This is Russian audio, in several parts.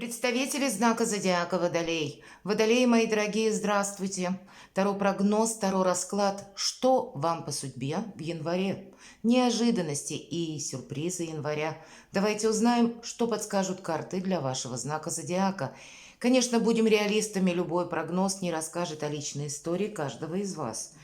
Представители знака зодиака Водолей. Водолеи, мои дорогие, здравствуйте. Таро прогноз, таро расклад. Что вам по судьбе в январе? Неожиданности и сюрпризы января. Давайте узнаем, что подскажут карты для вашего знака зодиака. Конечно, будем реалистами, любой прогноз не расскажет о личной истории каждого из вас.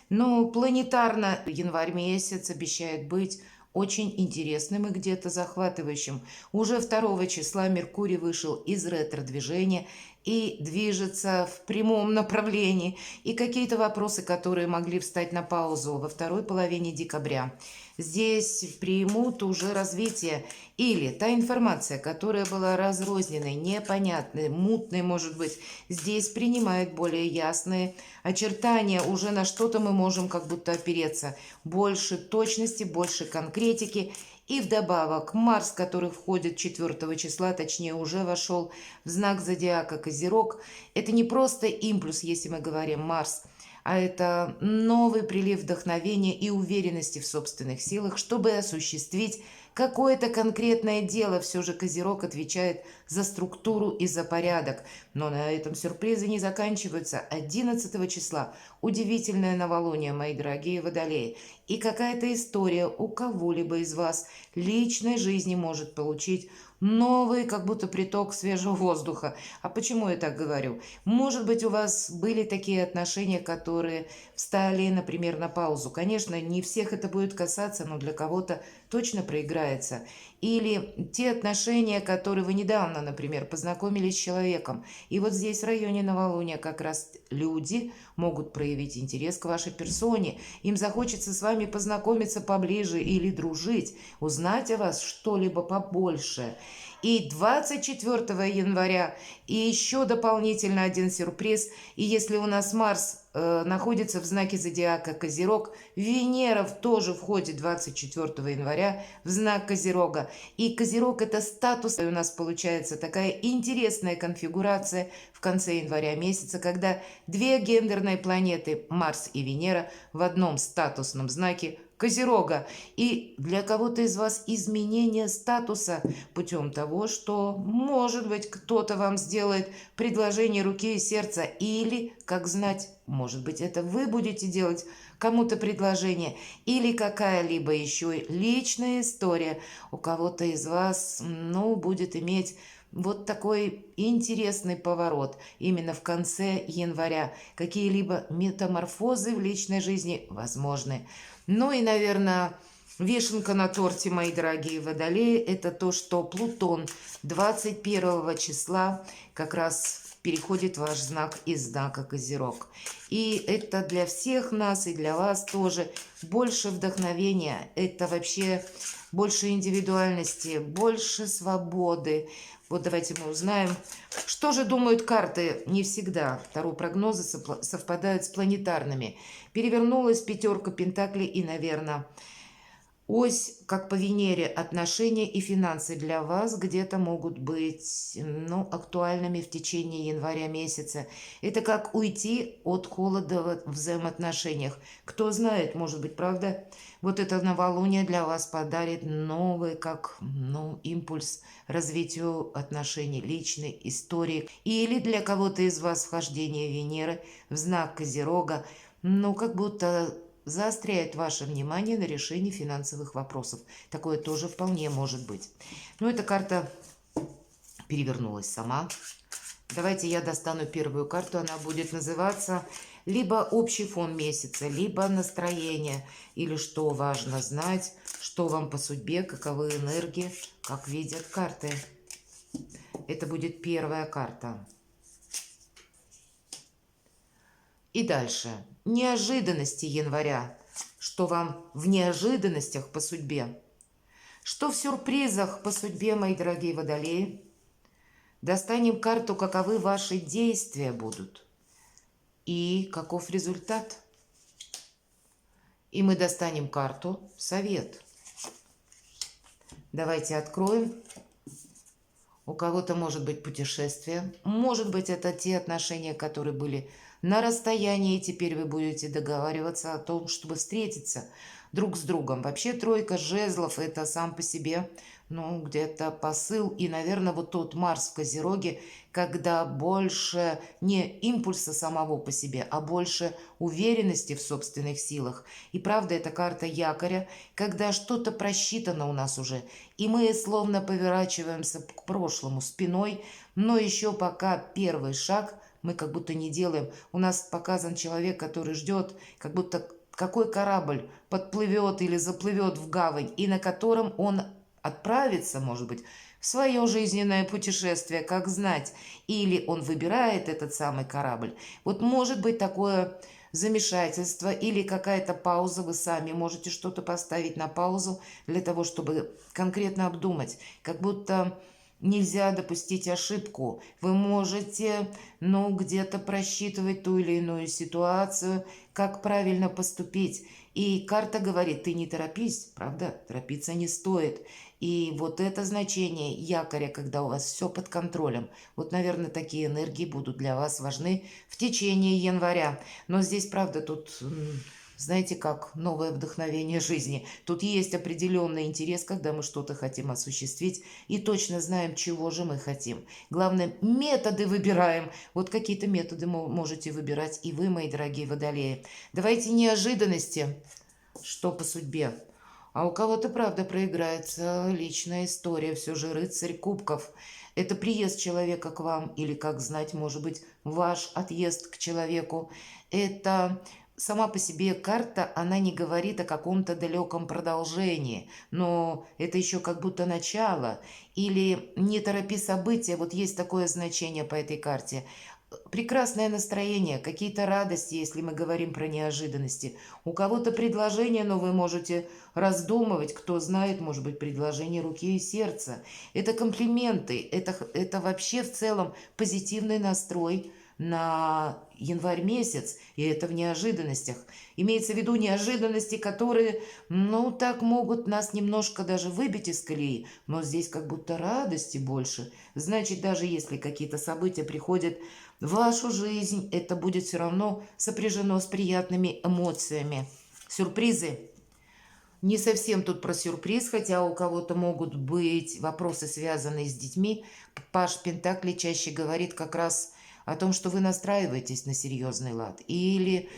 Но планетарно январь месяц обещает быть очень интересным и где-то захватывающим. Уже 2 числа Меркурий вышел из ретро-движения и движется в прямом направлении. И какие-то вопросы, которые могли встать на паузу во второй половине декабря, здесь примут уже развитие. Или та информация, которая была разрозненной, непонятной, мутной, может быть, здесь принимает более ясные очертания. Уже на что-то мы можем как будто опереться. Больше точности, больше конкретики. И вдобавок Марс, который входит 4 числа, точнее уже вошел в знак зодиака Козерог. Это не просто импульс, если мы говорим Марс, а это новый прилив вдохновения и уверенности в собственных силах, чтобы осуществить какое-то конкретное дело. Все же Козерог отвечает за структуру и за порядок. Но на этом сюрпризы не заканчиваются. 11 числа удивительное новолуние, мои дорогие водолеи. И какая-то история у кого-либо из вас личной жизни может получить новый как будто приток свежего воздуха. А почему я так говорю? Может быть, у вас были такие отношения, которые встали, например, на паузу. Конечно, не всех это будет касаться, но для кого-то точно проиграется. Или те отношения, которые вы недавно, например, познакомились с человеком. И вот здесь, в районе новолуния, как раз люди могут проявить интерес к вашей персоне. Им захочется с вами познакомиться поближе или дружить, узнать о вас что-либо побольше. И 24 января и еще дополнительно один сюрприз. И если у нас Марс находится в знаке зодиака Козерог, Венера тоже входит 24 января в знак Козерога. И Козерог — это статус. И у нас получается такая интересная конфигурация в конце января месяца, когда две гендерные планеты, Марс и Венера, в одном статусном знаке Козерога. И для кого-то из вас изменение статуса путем того, что, может быть, кто-то вам сделает предложение руки и сердца, или, как знать, может быть, это вы будете делать кому-то предложение, или какая-либо еще личная история у кого-то из вас, будет иметь вот такой интересный поворот именно в конце января. Какие-либо метаморфозы в личной жизни возможны. Ну и, наверное, вишенка на торте, мои дорогие водолеи, это то, что Плутон 21 числа как раз переходит в ваш знак из знака Козерог. И это для всех нас и для вас тоже больше вдохновения, это вообще больше индивидуальности, больше свободы. Вот давайте мы узнаем, что же думают карты. Не всегда таро прогнозы совпадают с планетарными. Перевернулась 5 пентаклей и, наверное, ось, как по Венере, отношения и финансы для вас где-то могут быть актуальными в течение января месяца. Это как уйти от холода в взаимоотношениях. Кто знает, может быть, правда, вот это новолуние для вас подарит новый, импульс развитию отношений, личной истории. Или для кого-то из вас вхождение Венеры в знак Козерога, как будто заостряет ваше внимание на решении финансовых вопросов. Такое тоже вполне может быть. Эта карта перевернулась сама. Давайте я достану первую карту. Она будет называться либо общий фон месяца, либо настроение. Или что важно знать, что вам по судьбе, каковы энергии, как видят карты. Это будет первая карта. И дальше. Неожиданности января. Что вам в неожиданностях по судьбе? Что в сюрпризах по судьбе, мои дорогие водолеи? Достанем карту, каковы ваши действия будут. И каков результат? И мы достанем карту «Совет». Давайте откроем. У кого-то может быть путешествие. Может быть, это те отношения, которые были на расстоянии, и теперь вы будете договариваться о том, чтобы встретиться друг с другом. Вообще тройка жезлов — это сам по себе ну, где-то посыл. И, наверное, вот тот Марс в Козероге, когда больше не импульса самого по себе, а больше уверенности в собственных силах. И правда, это карта якоря, когда что-то просчитано у нас уже, и мы словно поворачиваемся к прошлому спиной, но еще пока первый шаг мы как будто не делаем. У нас показан человек, который ждет, как будто какой корабль подплывет или заплывет в гавань, и на котором он отправится, может быть, в свое жизненное путешествие, как знать, или он выбирает этот самый корабль. Вот может быть такое замешательство или какая-то пауза, вы сами можете что-то поставить на паузу для того, чтобы конкретно обдумать, как будто нельзя допустить ошибку. Вы можете, ну, где-то просчитывать ту или иную ситуацию, как правильно поступить. И карта говорит, ты не торопись, правда? Торопиться не стоит. И вот это значение якоря, когда у вас все под контролем. Вот, наверное, такие энергии будут для вас важны в течение января. Но здесь, правда, тут знаете, как новое вдохновение жизни. Тут есть определенный интерес, когда мы что-то хотим осуществить и точно знаем, чего же мы хотим. Главное, методы выбираем. Вот какие-то методы можете выбирать и вы, мои дорогие водолеи. Давайте неожиданности, что по судьбе. А у кого-то, правда, проиграется личная история. Все же рыцарь кубков. Это приезд человека к вам или, как знать, может быть, ваш отъезд к человеку. Это сама по себе карта, она не говорит о каком-то далеком продолжении, но это еще как будто начало. Или не торопи события, вот есть такое значение по этой карте. Прекрасное настроение, какие-то радости, если мы говорим про неожиданности. У кого-то предложение, но вы можете раздумывать, кто знает, может быть, предложение руки и сердца. Это комплименты, это вообще в целом позитивный настрой на январь месяц, и это в неожиданностях. Имеется в виду неожиданности, которые, ну, так могут нас немножко даже выбить из колеи, но здесь как будто радости больше. Значит, даже если какие-то события приходят в вашу жизнь, это будет все равно сопряжено с приятными эмоциями. Сюрпризы. Не совсем тут про сюрприз, хотя у кого-то могут быть вопросы, связанные с детьми. Паш Пентакли чаще говорит как раз о том, что вы настраиваетесь на серьезный лад. Или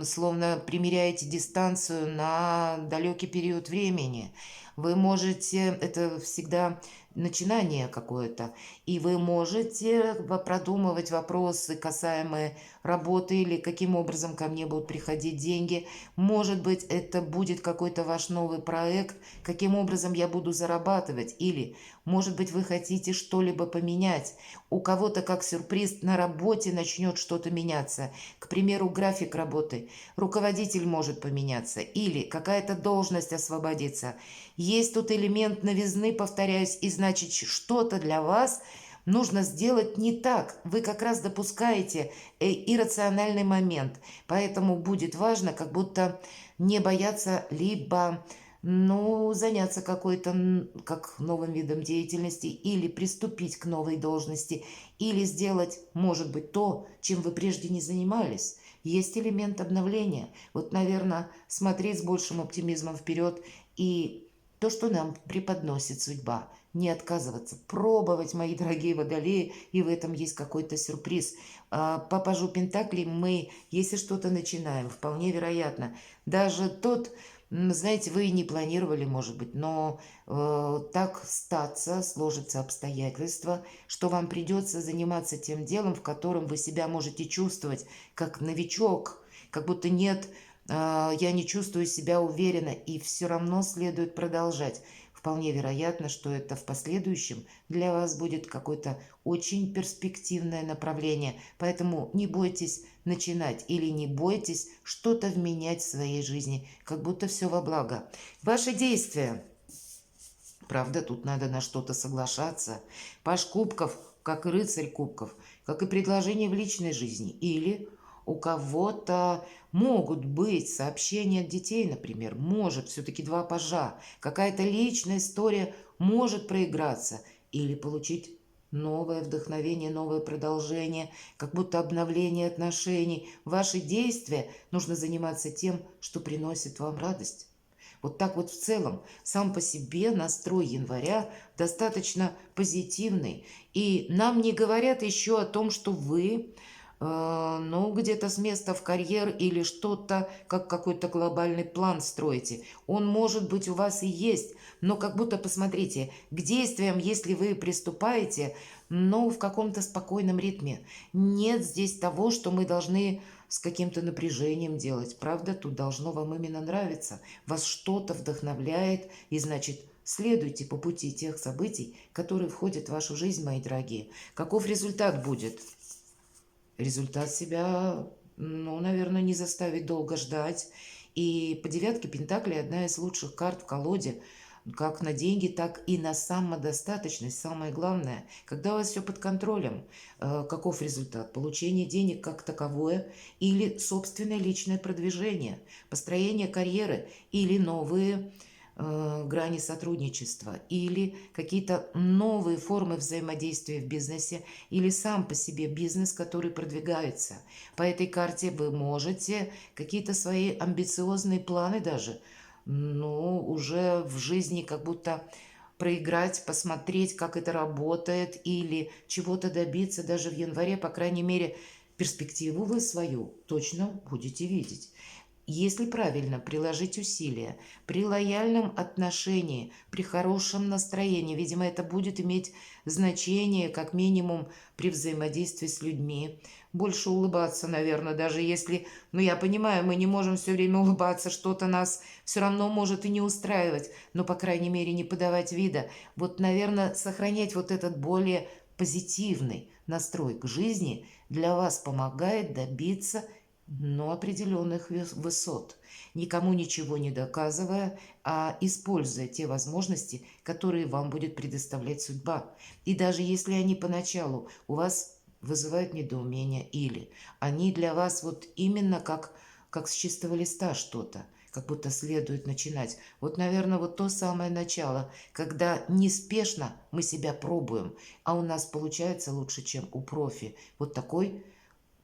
словно примеряете дистанцию на далекий период времени. Вы можете, это всегда начинание какое-то, и вы можете продумывать вопросы, касаемые работы или каким образом ко мне будут приходить деньги. Может быть, это будет какой-то ваш новый проект, каким образом я буду зарабатывать. Или, может быть, вы хотите что-либо поменять. У кого-то как сюрприз на работе начнет что-то меняться. К примеру, график работы. Руководитель может поменяться. Или какая-то должность освободиться. Есть тут элемент новизны, повторяюсь, и значит, что-то для вас нужно сделать не так. Вы как раз допускаете иррациональный момент. Поэтому будет важно как будто не бояться либо, ну, заняться какой-то как новым видом деятельности или приступить к новой должности, или сделать, может быть, то, чем вы прежде не занимались. Есть элемент обновления. Вот, наверное, смотреть с большим оптимизмом вперед и то, что нам преподносит судьба. Не отказываться, пробовать, мои дорогие водолеи, и в этом есть какой-то сюрприз. По пажу Пентаклей мы, если что-то начинаем, вполне вероятно, даже тот, знаете, вы и не планировали, может быть, но так статься, сложатся обстоятельства, что вам придется заниматься тем делом, в котором вы себя можете чувствовать как новичок, как будто нет, я не чувствую себя уверенно, и все равно следует продолжать. Вполне вероятно, что это в последующем для вас будет какое-то очень перспективное направление. Поэтому не бойтесь начинать или не бойтесь что-то вменять в своей жизни, как будто все во благо. Ваши действия. Правда, тут надо на что-то соглашаться. Паж кубков, как и рыцарь кубков, как и предложение в личной жизни. Или у кого-то могут быть сообщения от детей, например. Может, все-таки два пажа. Какая-то личная история может проиграться. Или получить новое вдохновение, новое продолжение, как будто обновление отношений. Ваши действия нужно заниматься тем, что приносит вам радость. Вот так вот в целом, сам по себе настрой января достаточно позитивный. И нам не говорят еще о том, что вы ну, где-то с места в карьер или что-то, как какой-то глобальный план строите. Он, может быть, у вас и есть, но как будто, посмотрите, к действиям, если вы приступаете, но в каком-то спокойном ритме. Нет здесь того, что мы должны с каким-то напряжением делать. Правда, тут должно вам именно нравиться. Вас что-то вдохновляет, и значит, следуйте по пути тех событий, которые входят в вашу жизнь, мои дорогие. Каков результат будет? Результат себя, ну, наверное, не заставит долго ждать. И по девятке Пентаклей одна из лучших карт в колоде, как на деньги, так и на самодостаточность. Самое главное, когда у вас все под контролем, каков результат? Получение денег как таковое или собственное личное продвижение, построение карьеры или новые грани сотрудничества, или какие-то новые формы взаимодействия в бизнесе, или сам по себе бизнес, который продвигается. По этой карте вы можете какие-то свои амбициозные планы даже, ну, уже в жизни как будто проиграть, посмотреть, как это работает, или чего-то добиться даже в январе, по крайней мере, перспективу вы свою точно будете видеть. Если правильно приложить усилия, при лояльном отношении, при хорошем настроении, видимо, это будет иметь значение, как минимум, при взаимодействии с людьми. Больше улыбаться, наверное, даже если, ну, я понимаю, мы не можем все время улыбаться, что-то нас все равно может и не устраивать, но, по крайней мере, не подавать вида. Вот, наверное, сохранять вот этот более позитивный настрой к жизни для вас помогает добиться но определенных высот, никому ничего не доказывая, а используя те возможности, которые вам будет предоставлять судьба. И даже если они поначалу у вас вызывают недоумение или они для вас вот именно как с чистого листа что-то, как будто следует начинать. Вот, наверное, вот то самое начало, когда неспешно мы себя пробуем, а у нас получается лучше, чем у профи. Вот такой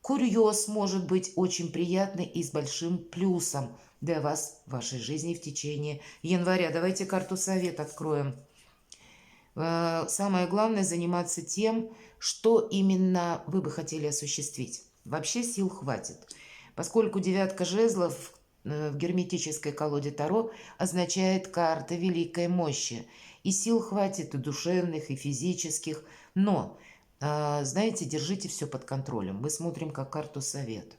курьез может быть очень приятный и с большим плюсом для вас в вашей жизни в течение января. Давайте карту совет откроем. Самое главное заниматься тем, что именно вы бы хотели осуществить. Вообще сил хватит. Поскольку девятка жезлов в герметической колоде Таро означает карта великой мощи. И сил хватит и душевных, и физических. Но знаете, держите все под контролем. Мы смотрим как карту совет.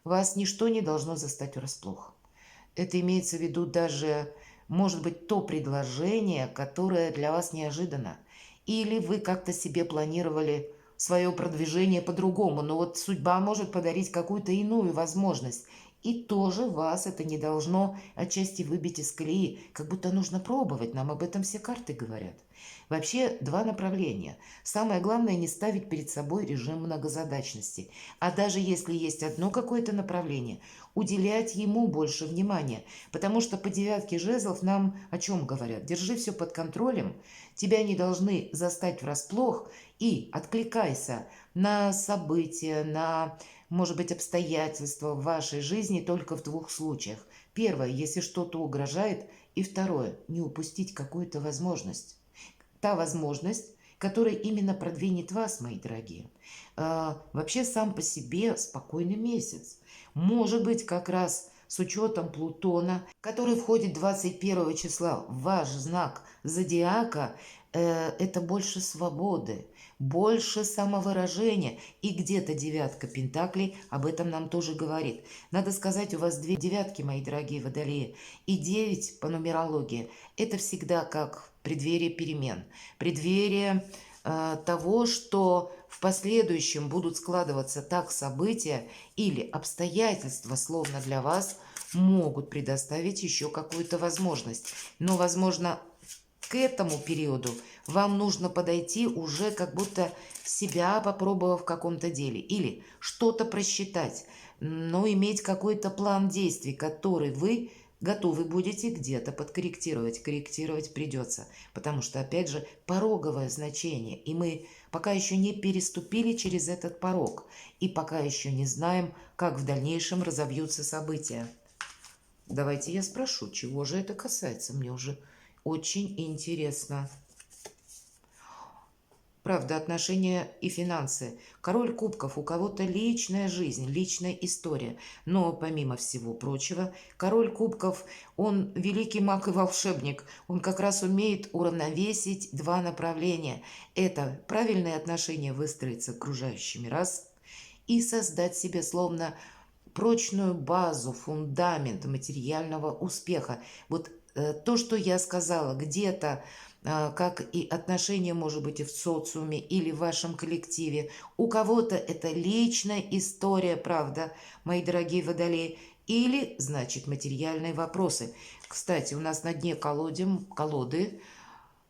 Вас ничто не должно застать врасплох. Это имеется в виду даже, может быть, то предложение, которое для вас неожиданно. Или вы как-то себе планировали свое продвижение по-другому, но вот судьба может подарить какую-то иную возможность. И тоже вас это не должно отчасти выбить из колеи, как будто нужно пробовать, нам об этом все карты говорят. Вообще два направления. Самое главное не ставить перед собой режим многозадачности. А даже если есть одно какое-то направление, уделять ему больше внимания. Потому что по девятке жезлов нам о чем говорят? Держи все под контролем, тебя не должны застать врасплох и откликайся на события, на, может быть, обстоятельства в вашей жизни только в двух случаях. Первое, если что-то угрожает, и второе, не упустить какую-то возможность. Та возможность, которая именно продвинет вас, мои дорогие. Вообще сам по себе спокойный месяц. Может быть, как раз с учетом Плутона, который входит 21 числа в ваш знак зодиака, это больше свободы, больше самовыражения. И где-то девятка пентаклей об этом нам тоже говорит. Надо сказать, у вас две девятки, мои дорогие водолеи, и 9 по нумерологии. Это всегда как преддверие перемен, преддверие того, что в последующем будут складываться так события или обстоятельства, словно для вас могут предоставить еще какую-то возможность. Но, возможно, к этому периоду вам нужно подойти уже как будто себя попробовав в каком-то деле или что-то просчитать, но иметь какой-то план действий, который вы готовы будете где-то подкорректировать. Корректировать придется, потому что, опять же, пороговое значение, и мы пока еще не переступили через этот порог, и пока еще не знаем, как в дальнейшем разовьются события. Давайте я спрошу, чего же это касается. Мне уже очень интересно. Правда, отношения и финансы. Король кубков, у кого-то личная жизнь, личная история. Но, помимо всего прочего, король кубков, он великий маг и волшебник. Он как раз умеет уравновесить два направления. Это правильные отношения выстроить с окружающими раз и создать себе словно прочную базу, фундамент материального успеха. Вот то, что я сказала, где-то, как и отношения, может быть, и в социуме, или в вашем коллективе. У кого-то это личная история, правда, мои дорогие водолеи, или, значит, материальные вопросы. Кстати, у нас на дне колоды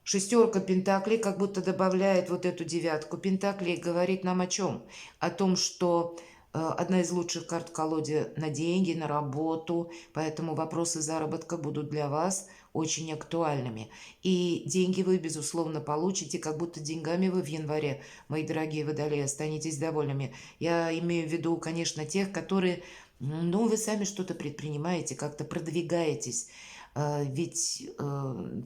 шестерка пентаклей как будто добавляет вот эту девятку пентаклей и говорит нам о чем? О том, что одна из лучших карт в колоде на деньги, на работу, поэтому вопросы заработка будут для вас очень актуальными. И деньги вы, безусловно, получите, как будто деньгами вы в январе, мои дорогие водолеи, останетесь довольными. Я имею в виду, конечно, тех, которые, ну, вы сами что-то предпринимаете, как-то продвигаетесь. Ведь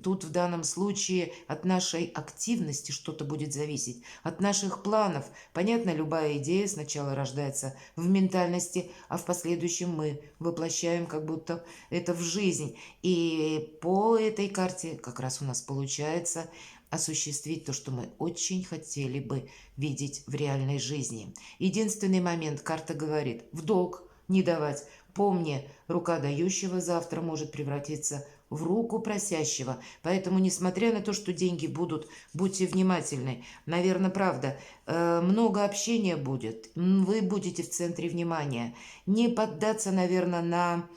тут в данном случае от нашей активности что-то будет зависеть, от наших планов. Понятно, любая идея сначала рождается в ментальности, а в последующем мы воплощаем как будто это в жизнь. И по этой карте как раз у нас получается осуществить то, что мы очень хотели бы видеть в реальной жизни. Единственный момент, карта говорит, в долг не давать. Помни, рука дающего завтра может превратиться в руку просящего. Поэтому, несмотря на то, что деньги будут, будьте внимательны. Наверное, правда, много общения будет. Вы будете в центре внимания. Не поддаться, наверное, на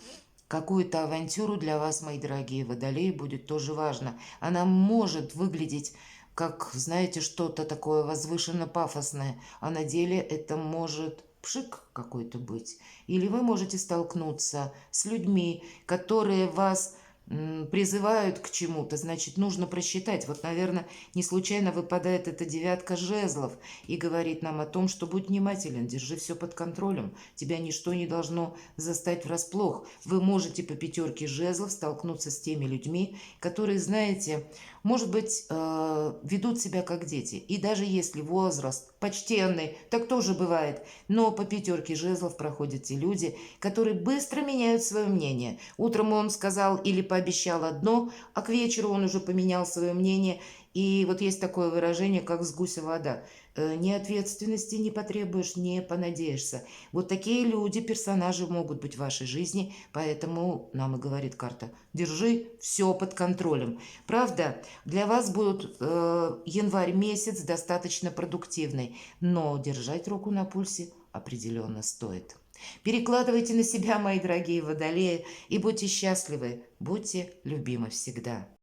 какую-то авантюру для вас, мои дорогие водолеи, будет тоже важно. Она может выглядеть как, знаете, что-то такое возвышенно-пафосное, а на деле это может пшик какой-то быть. Или вы можете столкнуться с людьми, которые вас призывают к чему-то, значит, нужно просчитать. Вот, наверное, не случайно выпадает эта девятка жезлов и говорит нам о том, что будь внимателен, держи все под контролем, тебя ничто не должно застать врасплох. Вы можете по пятерке жезлов столкнуться с теми людьми, которые, знаете, может быть, ведут себя как дети. И даже если возраст почтенный, так тоже бывает. Но по пятерке жезлов проходят те люди, которые быстро меняют свое мнение. Утром он сказал или пообещал одно, а к вечеру он уже поменял свое мнение. И вот есть такое выражение, как с гуся вода. Ни ответственности не потребуешь, не понадеешься. Вот такие люди, персонажи могут быть в вашей жизни, поэтому нам и говорит карта, держи все под контролем. Правда, для вас будет январь месяц достаточно продуктивный, но держать руку на пульсе определенно стоит. Перекладывайте на себя, мои дорогие водолеи, и будьте счастливы, будьте любимы всегда.